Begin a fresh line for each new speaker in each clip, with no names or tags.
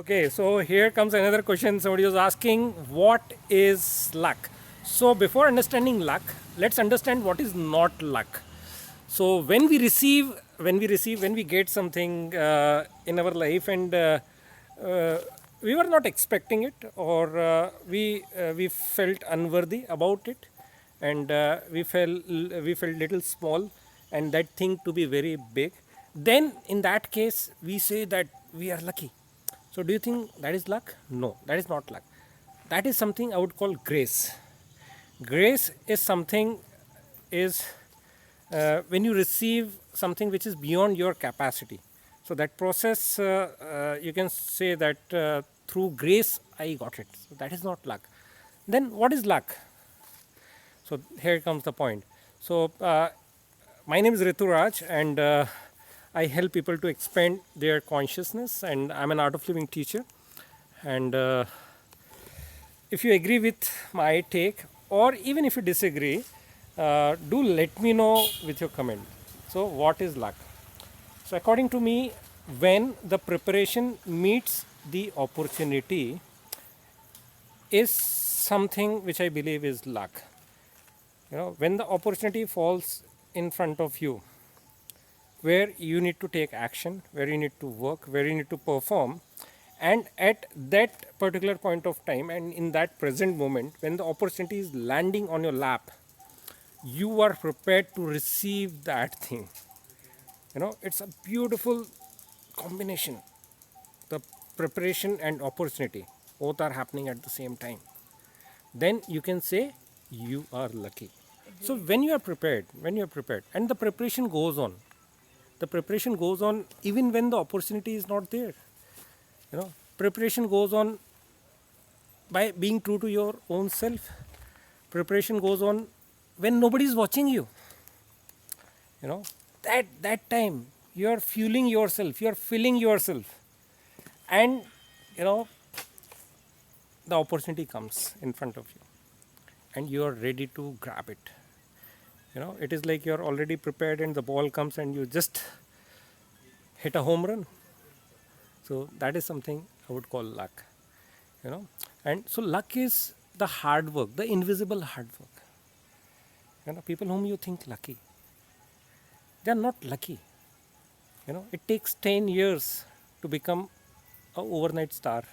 Okay, so here comes another question. Somebody was asking, what is luck? So before understanding luck, let's understand what is not luck. So when we get something in our life, and uh, we were not expecting it, or we felt unworthy about it, and we felt little small, and that thing to be very big. Then in that case, we say that we are lucky. So do you think that is luck? No, that is not luck. That is something I would call grace. Grace is something is when you receive something which is beyond your capacity. So that process, you can say that through grace I got it. So that is not luck. Then what is luck? So here comes the point. So my name is Rituraj, and I help people to expand their consciousness, and I'm an art of living teacher. And if you agree with my take, or even if you disagree, do let me know with your comment. So what is luck? So according to me, when the preparation meets the opportunity is something which I believe is luck. When the opportunity falls in front of you, where you need to take action, where you need to work, where you need to perform, and at that particular point of time and in that present moment, when the opportunity is landing on your lap, you are prepared to receive that thing. It's a beautiful combination. The preparation and opportunity both are happening at the same time. Then you can say you are lucky. So when you are prepared and the preparation goes on even when the opportunity is not there. Preparation goes on by being true to your own self. Preparation goes on when nobody is watching you. That time you are fueling yourself, you are filling yourself, and you know the opportunity comes in front of you, and you are ready to grab it. It is like you are already prepared, and the ball comes, and you just hit a home run. So that is something I would call luck. you know and so luck is the hard work, the invisible hard work. People whom you think lucky, they are not lucky. It takes 10 years to become a overnight star.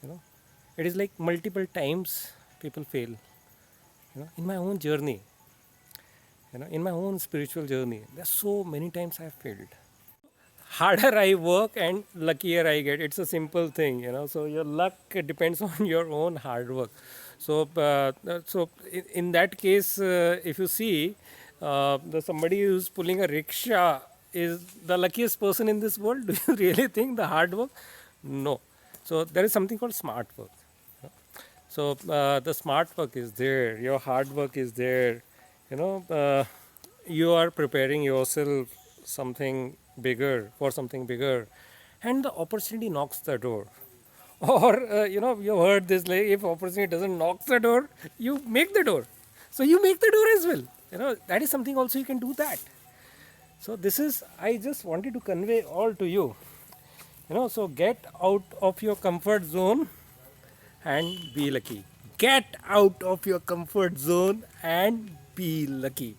you know it is like multiple times people fail. In my own journey, in my own spiritual journey, there's so many times I have failed. Harder I work and luckier I get. It's a simple thing. So your luck depends on your own hard work. So in that case, if you see, somebody who's pulling a rickshaw is the luckiest person in this world. Do you really think the hard work? No. So there is something called smart work. So the smart work is there, your hard work is there. You know, you are preparing yourself something bigger for something bigger, and the opportunity knocks the door. Or you heard this, like, if opportunity doesn't knock the door, you make the door. So you make the door as well. That is something also you can do that. So this is, I just wanted to convey all to you. So get out of your comfort zone and be lucky. Get out of your comfort zone and be lucky.